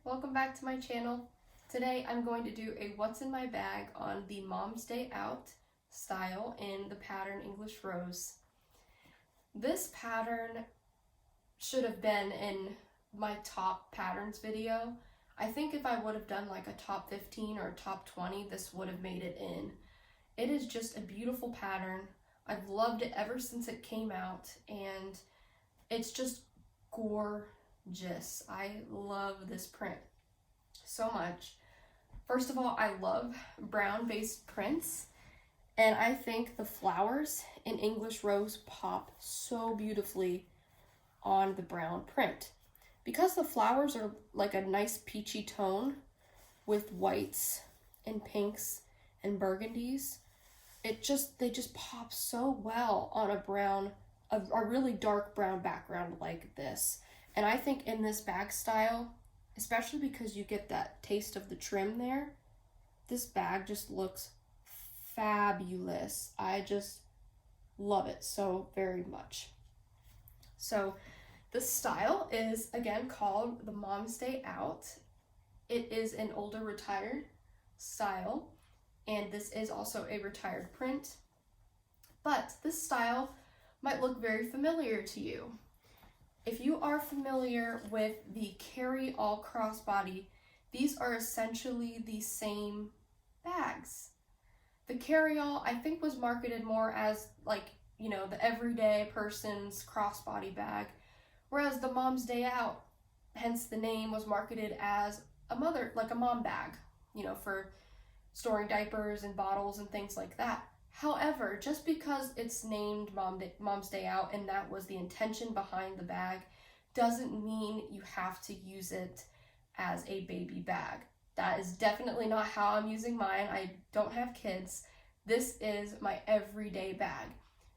welcome back to my channel. Today I'm going to do a what's in my bag on the Mom's Day Out style in the pattern English Rose. This pattern should have been in my top patterns video. I think if I would have done like a top 15 or a top 20, this would have made it in. It is just a beautiful pattern. I've loved it ever since it came out, and it's just gorgeous. I love this print so much. First of all, I love brown based prints, and I think the flowers in English Rose pop so beautifully on the brown print. Because the flowers are like a nice peachy tone with whites and pinks and burgundies, they just pop so well on a really dark brown background like this. And I think in this bag style, especially because you get that taste of the trim there, this bag just looks fabulous. I just love it so very much. So the style is again called the Mom's Day Out. It is an older retired style, and this is also a retired print, but this style might look very familiar to you. If you are familiar with the Carryall Crossbody, these are essentially the same bags. The Carryall, I think, was marketed more as like, you know, the everyday person's crossbody bag, whereas the Mom's Day Out, hence the name, was marketed as a mom bag, you know, for storing diapers and bottles and things like that. However, just because it's named Mom's Day Out and that was the intention behind the bag, doesn't mean you have to use it as a baby bag. That is definitely not how I'm using mine. I don't have kids. This is my everyday bag.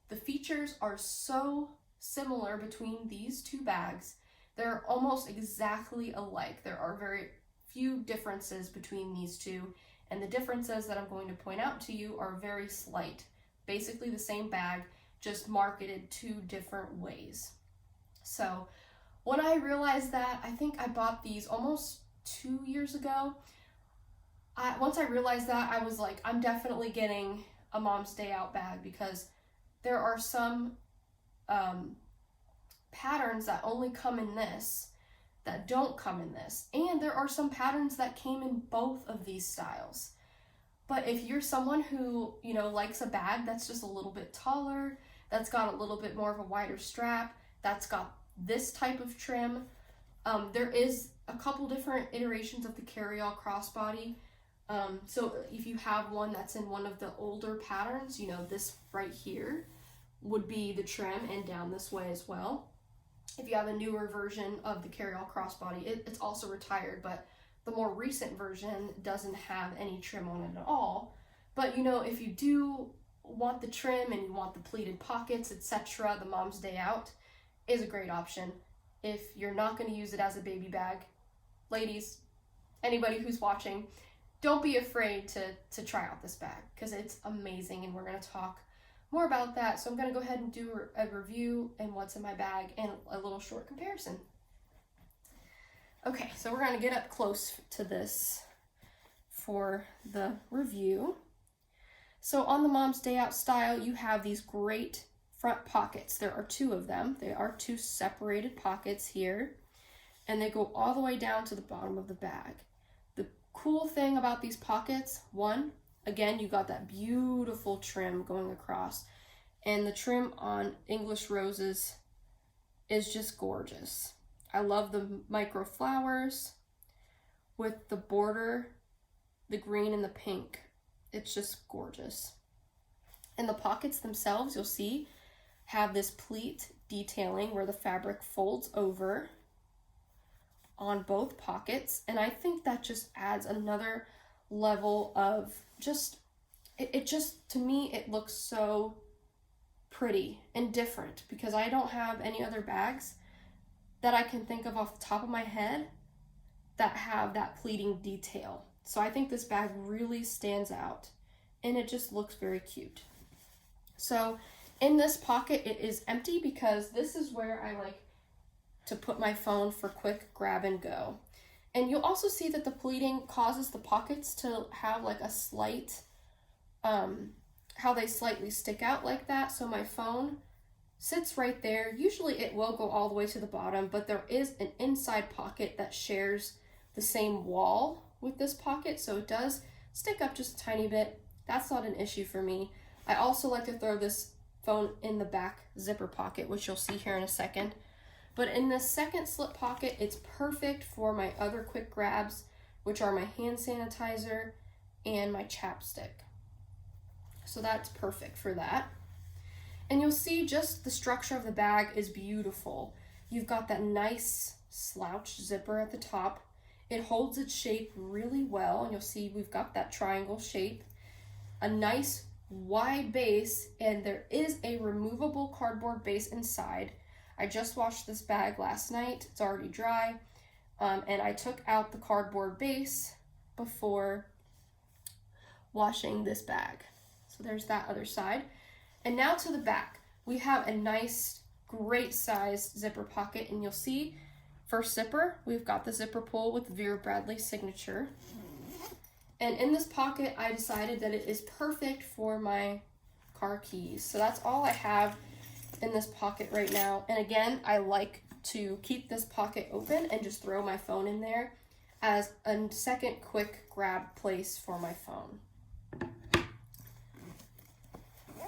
The features are so similar between these two bags. They're almost exactly alike. There are very few differences between these two, and the differences that I'm going to point out to you are very slight. Basically the same bag, just marketed two different ways. So when I realized that, I think I bought these almost 2 years ago. Once I realized that, I was like, I'm definitely getting a Mom's Day Out bag, because there are some patterns that only come in this that don't come in this, and there are some patterns that came in both of these styles. But if you're someone who, you know, likes a bag that's just a little bit taller, that's got a little bit more of a wider strap, that's got this type of trim, there is a couple different iterations of the Carryall Crossbody. So if you have one that's in one of the older patterns, you know, this right here would be the trim and down this way as well. If you have a newer version of the Carryall Crossbody, it's also retired, but the more recent version doesn't have any trim on it at all. But you know, if you do want the trim and you want the pleated pockets, etc., the Mom's Day Out is a great option. If you're not going to use it as a baby bag, ladies, anybody who's watching, don't be afraid to try out this bag, because it's amazing, and we're going to talk more about that. So I'm going to go ahead and do a review and what's in my bag and a little short comparison. Okay, so we're going to get up close to this for the review. So on the Mom's Day Out style, you have these great front pockets. There are two of them. They are two separated pockets here, and they go all the way down to the bottom of the bag. The cool thing about these pockets, one, again, you got that beautiful trim going across, and the trim on English Roses is just gorgeous. I love the micro flowers with the border, the green and the pink. It's just gorgeous. And the pockets themselves, you'll see, have this pleat detailing where the fabric folds over on both pockets, and I think that just adds another level of it just, to me, it looks so pretty and different, because I don't have any other bags that I can think of off the top of my head that have that pleating detail. So I think this bag really stands out, and it just looks very cute. So in this pocket, it is empty, because this is where I like to put my phone for quick grab and go. And you'll also see that the pleating causes the pockets to have like a slight, how they slightly stick out like that. So my phone sits right there. Usually it will go all the way to the bottom, but there is an inside pocket that shares the same wall with this pocket, so it does stick up just a tiny bit. That's not an issue for me. I also like to throw this phone in the back zipper pocket, which you'll see here in a second. But in this second slip pocket, it's perfect for my other quick grabs, which are my hand sanitizer and my chapstick. So that's perfect for that. And you'll see just the structure of the bag is beautiful. You've got that nice slouch zipper at the top. It holds its shape really well, and you'll see we've got that triangle shape. A nice wide base, and there is a removable cardboard base inside. I just washed this bag last night. It's already dry, and I took out the cardboard base before washing this bag. So there's that other side. And now to the back. We have a nice, great size zipper pocket, and you'll see first zipper, we've got the zipper pull with Vera Bradley's signature. And in this pocket, I decided that it is perfect for my car keys. So that's all I have in this pocket right now. And again, I like to keep this pocket open and just throw my phone in there as a second quick grab place for my phone.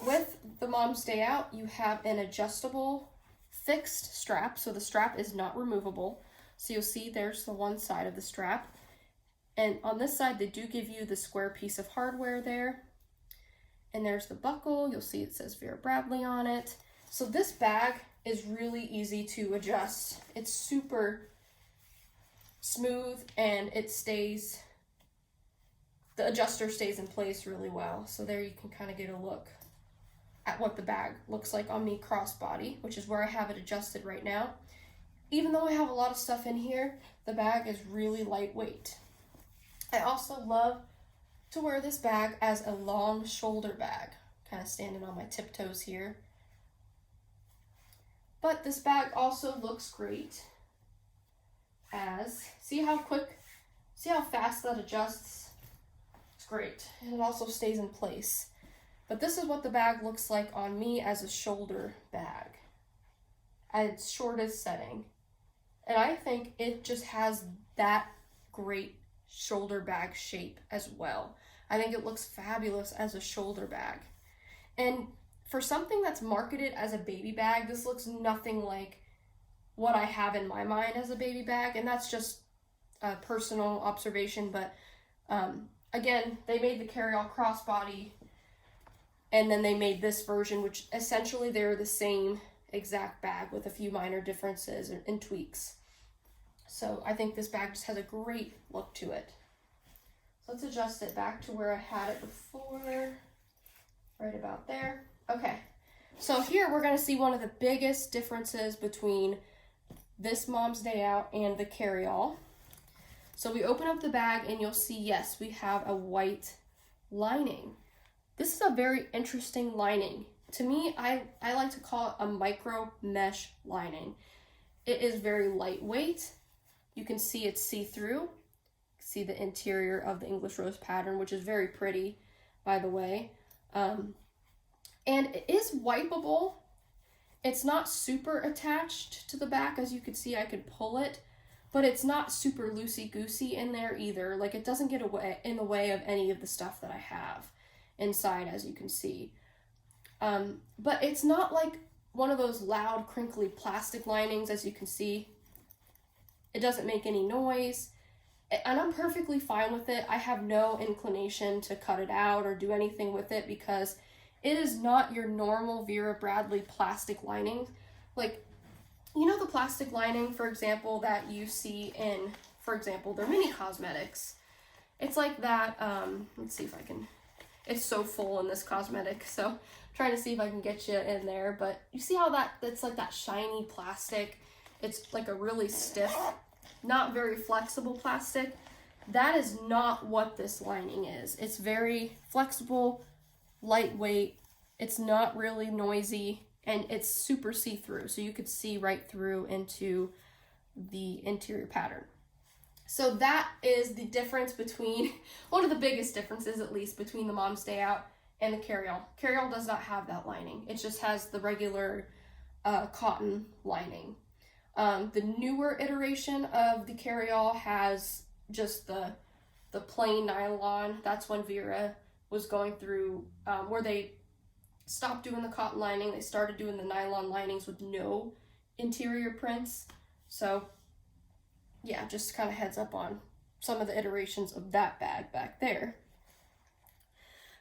With the Mom's Day Out, you have an adjustable fixed strap, so the strap is not removable. So you'll see there's the one side of the strap. And on this side, they do give you the square piece of hardware there. And there's the buckle. You'll see it says Vera Bradley on it. So this bag is really easy to adjust. It's super smooth, and it stays, the adjuster stays in place really well. So there you can kind of get a look at what the bag looks like on me crossbody, which is where I have it adjusted right now. Even though I have a lot of stuff in here, the bag is really lightweight. I also love to wear this bag as a long shoulder bag, kind of standing on my tiptoes here. But this bag also looks great as, see how fast that adjusts? It's great. And it also stays in place. But this is what the bag looks like on me as a shoulder bag at its shortest setting. And I think it just has that great shoulder bag shape as well. I think it looks fabulous as a shoulder bag. And for something that's marketed as a baby bag, this looks nothing like what I have in my mind as a baby bag. And that's just a personal observation. But again, they made the Carryall Crossbody, and then they made this version, which essentially they're the same exact bag with a few minor differences and tweaks. So I think this bag just has a great look to it. So let's adjust it back to where I had it before, right about there. Okay, so here we're gonna see one of the biggest differences between this Mom's Day Out and the Carryall. So we open up the bag and you'll see, yes, we have a white lining. This is a very interesting lining. To me, I like to call it a micro mesh lining. It is very lightweight. You can see it's see-through. See the interior of the English rose pattern, which is very pretty, by the way. And it is wipeable. It's not super attached to the back. As you can see, I could pull it, but it's not super loosey-goosey in there either. Like, it doesn't get in the way of any of the stuff that I have inside, as you can see. But it's not like one of those loud, crinkly plastic linings, as you can see. It doesn't make any noise, and I'm perfectly fine with it. I have no inclination to cut it out or do anything with it because it is not your normal Vera Bradley plastic lining. Like, you know the plastic lining, for example, that you see in, for example, their mini cosmetics. It's like that, let's see if I can, it's so full in this cosmetic, so I'm trying to see if I can get you in there, but you see how that's like that shiny plastic? It's like a really stiff, not very flexible plastic. That is not what this lining is. It's very flexible, lightweight, it's not really noisy, and it's super see-through, so you could see right through into the interior pattern. So that is the difference between, one of the biggest differences at least, between the Mom's Day Out and the Carryall. Carryall does not have that lining. It just has the regular cotton lining. The newer iteration of the Carryall has just the plain nylon. That's when Vera was going through where they stopped doing the cotton lining. They started doing the nylon linings with no interior prints. So yeah, just kind of heads up on some of the iterations of that bag back there.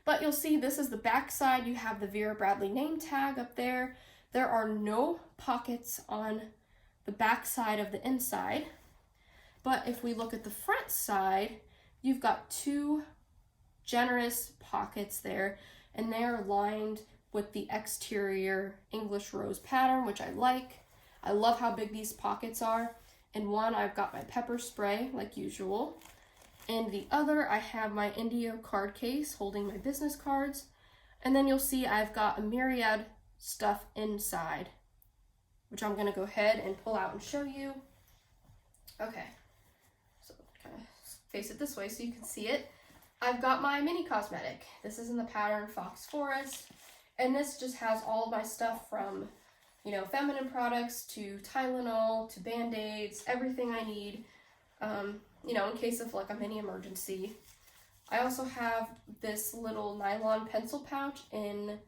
But you'll see this is the back side. You have the Vera Bradley name tag up there. There are no pockets on the back side of the inside. But if we look at the front side, you've got two generous pockets there, and they're lined with the exterior English rose pattern, which I like. I love how big these pockets are. In one, I've got my pepper spray, like usual. In the other, I have my Indio card case holding my business cards. And then you'll see I've got a myriad stuff inside, which I'm gonna go ahead and pull out and show you. Okay, so kind of face it this way so you can see it. I've got my mini cosmetic. This is in the pattern Fox Forest. And this just has all of my stuff from, you know, feminine products to Tylenol to Band-Aids, everything I need, you know, in case of like a mini emergency. I also have this little nylon pencil pouch in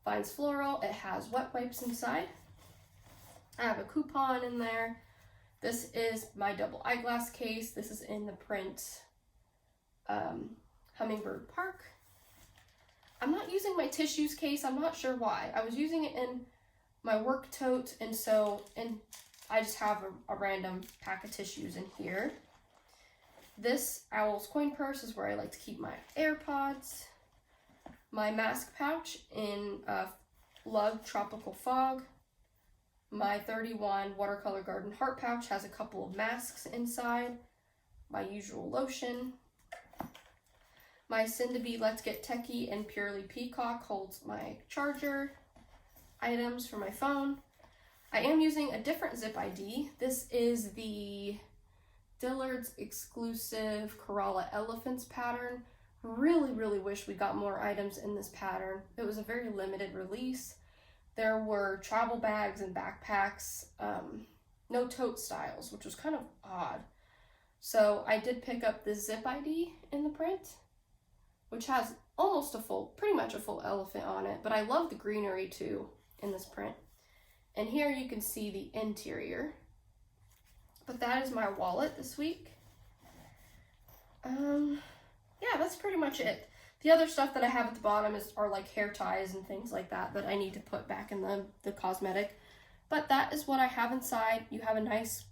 Vines Floral. It has wet wipes inside. I have a coupon in there. This is my double eyeglass case. This is in the print Hummingbird Park. I'm not using my tissues case. I'm not sure why. I was using it in my work tote, and I just have a random pack of tissues in here. This Owl's coin purse is where I like to keep my AirPods. My mask pouch in Love Tropical Fog. My 31 Watercolor Garden Heart pouch has a couple of masks inside. My usual lotion. My Soon-to-Be Let's Get Techie and Purely Peacock holds my charger, items for my phone. I am using a different zip ID. This is the Dillard's exclusive Corolla Elephants pattern. Really, really wish we got more items in this pattern. It was a very limited release. There were travel bags and backpacks, no tote styles, which was kind of odd. So I did pick up the zip ID in the print, which has almost pretty much a full elephant on it, but I love the greenery too in this print. And here you can see the interior. But that is my wallet this week. Yeah, that's pretty much it. The other stuff that I have at the bottom are like hair ties and things like that I need to put back in the cosmetic. But that is what I have inside. You have a nice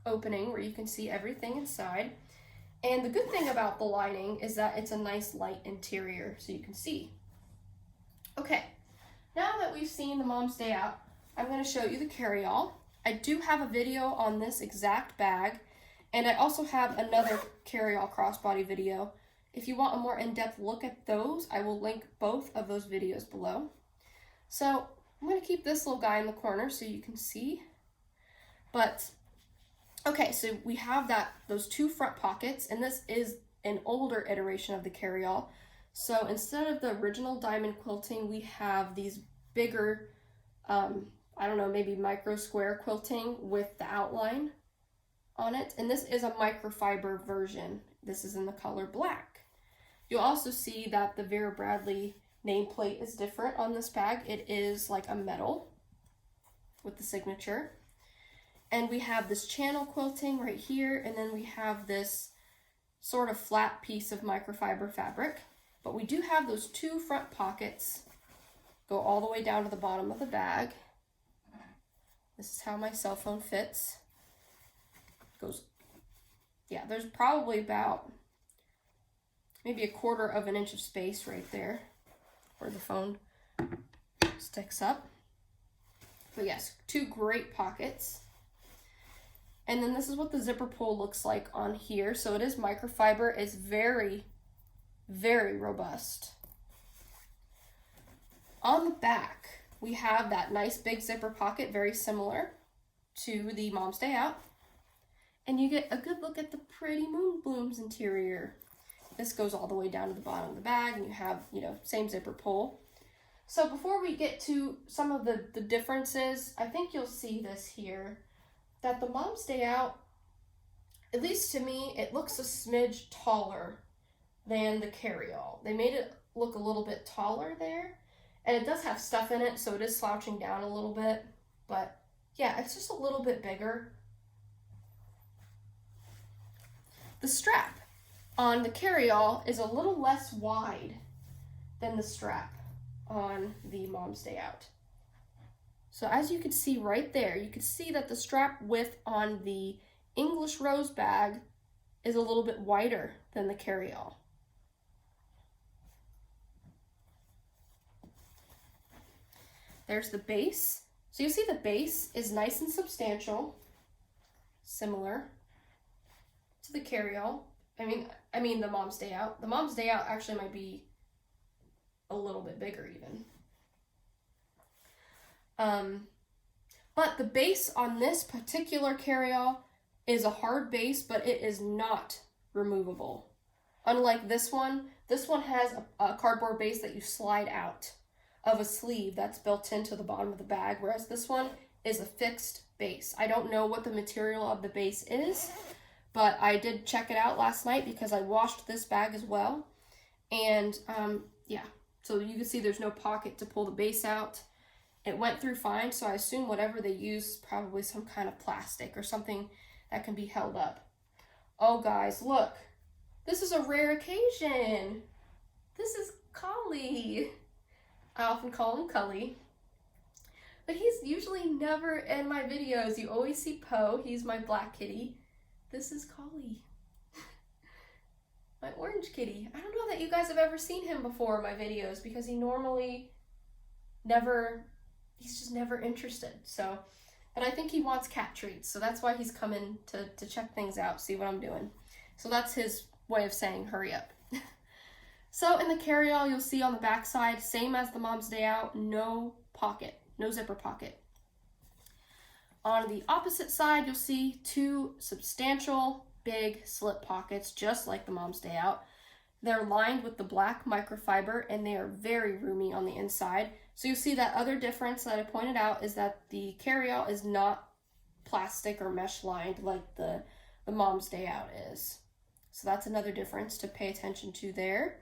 opening where you can see everything inside. And the good thing about the lining is that it's a nice light interior so you can see. Okay, now that we've seen the Mom's Day Out, I'm going to show you the Carryall. I do have a video on this exact bag, and I also have another Carryall Crossbody video. If you want a more in-depth look at those, I will link both of those videos below. So I'm going to keep this little guy in the corner so you can see. But okay, so we have those two front pockets, and this is an older iteration of the Carryall. So instead of the original diamond quilting, we have these bigger, I don't know, maybe micro square quilting with the outline on it. And this is a microfiber version. This is in the color black. You'll also see that the Vera Bradley nameplate is different on this bag. It is like a metal with the signature. And we have this channel quilting right here, and then we have this sort of flat piece of microfiber fabric. But we do have those two front pockets go all the way down to the bottom of the bag. This is how my cell phone fits. Goes, yeah, there's probably about maybe 1/4 of an inch of space right there where the phone sticks up. But yes, two great pockets. And then this is what the zipper pull looks like on here. So it is microfiber. It's very, very robust. On the back, we have that nice big zipper pocket, very similar to the Mom's Day Out. and you get a good look at the pretty moon blooms interior. This goes all the way down to the bottom of the bag, and you have, same zipper pull. So before we get to some of the differences, I think you'll see this here, that the Mom's Day Out, at least to me, it looks a smidge taller than the Carryall. They made it look a little bit taller there, and it does have stuff in it, so it is slouching down a little bit, but yeah, it's just a little bit bigger. The strap on the Carryall is a little less wide than the strap on the Mom's Day Out. So as you can see right there, you can see that the strap width on the English Rose bag is a little bit wider than the Carryall. There's the base. So you see the base is nice and substantial, similar to the Carryall. I mean the Mom's Day Out. The Mom's Day Out actually might be a little bit bigger even. But the base on this particular Carryall is a hard base, but it is not removable. Unlike this one has a cardboard base that you slide out of a sleeve that's built into the bottom of the bag, whereas this one is a fixed base. I don't know what the material of the base is, but I did check it out last night because I washed this bag as well. And yeah, so you can see there's no pocket to pull the base out. It went through fine, so I assume whatever they use, probably some kind of plastic or something that can be held up. Oh guys, look, this is a rare occasion. This is Collie. I often call him Cully, but he's usually never in my videos. You always see Poe, he's my black kitty. This is Collie, my orange kitty. I don't know that you guys have ever seen him before in my videos because he normally he's just never interested. So, but I think he wants cat treats, so that's why he's coming to check things out, see what I'm doing. So that's his way of saying hurry up. So in the Carryall, you'll see on the back side, same as the Mom's Day Out, no pocket, no zipper pocket. On the opposite side, you'll see two substantial big slip pockets, just like the Mom's Day Out. They're lined with the black microfiber, and they are very roomy on the inside. So you'll see that other difference that I pointed out is that the Carryall is not plastic or mesh lined like the Mom's Day Out is. So that's another difference to pay attention to there.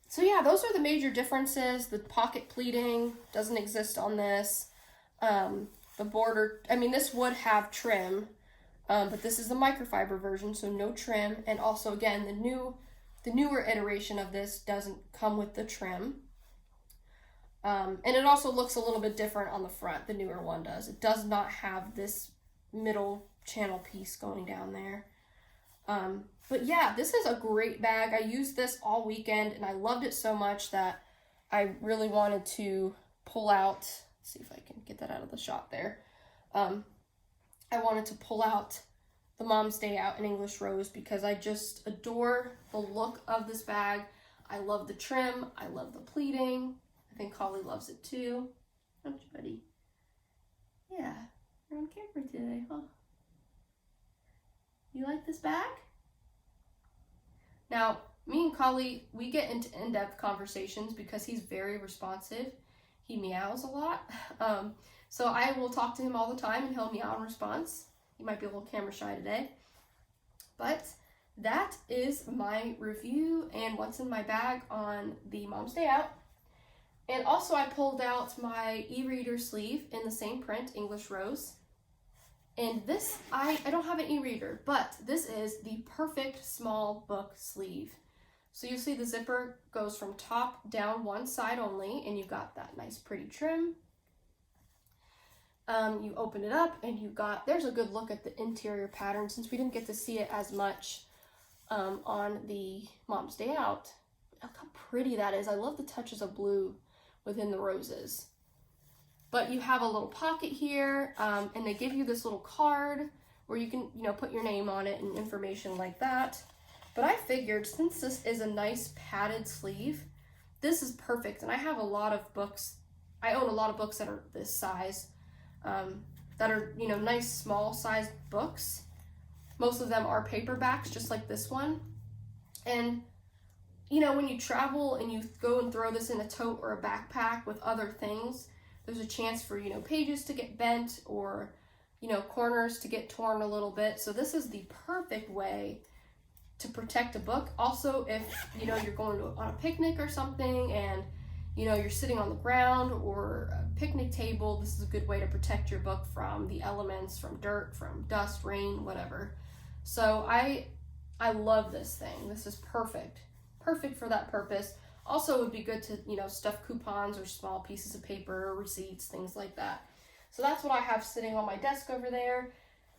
So yeah, those are the major differences. The pocket pleating doesn't exist on this. The border, this would have trim, but this is the microfiber version, so no trim. And also, again, the newer iteration of this doesn't come with the trim. And it also looks a little bit different on the front. The newer one does. It does not have this middle channel piece going down there. But yeah, this is a great bag. I used this all weekend and I loved it so much that I really wanted to pull out, let's see if I can get that out of the shot there. I wanted to pull out the Mom's Day Out in English Rose because I just adore the look of this bag. I love the trim. I love the pleating. I think Collie loves it too. Don't you, buddy? Yeah, you're on camera today, huh? You like this bag? Now, me and Collie, we get into in-depth conversations because he's very responsive. He meows a lot. So I will talk to him all the time and he'll meow in response. He might be a little camera shy today. But that is my review and what's in my bag on the Mom's Day Out. And also I pulled out my e-reader sleeve in the same print, English Rose. And this, I don't have an e-reader, but this is the perfect small book sleeve. So you see the zipper goes from top down one side only, and you've got that nice pretty trim. You open it up and there's a good look at the interior pattern since we didn't get to see it as much on the Mom's Day Out. Look how pretty that is. I love the touches of blue within the roses. But you have a little pocket here, and they give you this little card where you can, put your name on it and information like that. But I figured since this is a nice padded sleeve, this is perfect. And I have a lot of books. I own a lot of books that are this size, that are, nice small sized books. Most of them are paperbacks, just like this one. And you know, when you travel and you go and throw this in a tote or a backpack with other things, there's a chance for, you know, pages to get bent or, you know, corners to get torn a little bit. So this is the perfect way to protect a book. Also, if, you know, you're going on a picnic or something and, you know, you're sitting on the ground or a picnic table, this is a good way to protect your book from the elements, from dirt, from dust, rain, whatever. So I love this thing. This is perfect. Perfect for that purpose. Also, it would be good to, you know, stuff coupons or small pieces of paper, receipts, things like that. So that's what I have sitting on my desk over there.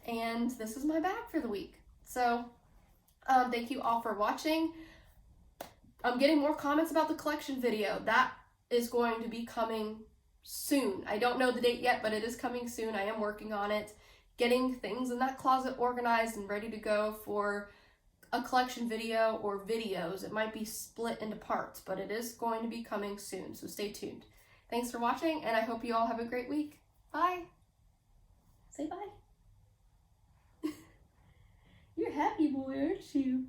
And this is my bag for the week. So thank you all for watching. I'm getting more comments about the collection video. That is going to be coming soon. I don't know the date yet, but it is coming soon. I am working on it. Getting things in that closet organized and ready to go for a collection video or videos. It might be split into parts, but it is going to be coming soon, so stay tuned. Thanks for watching, and I hope you all have a great week. Bye. Say bye. You're a happy boy, aren't you?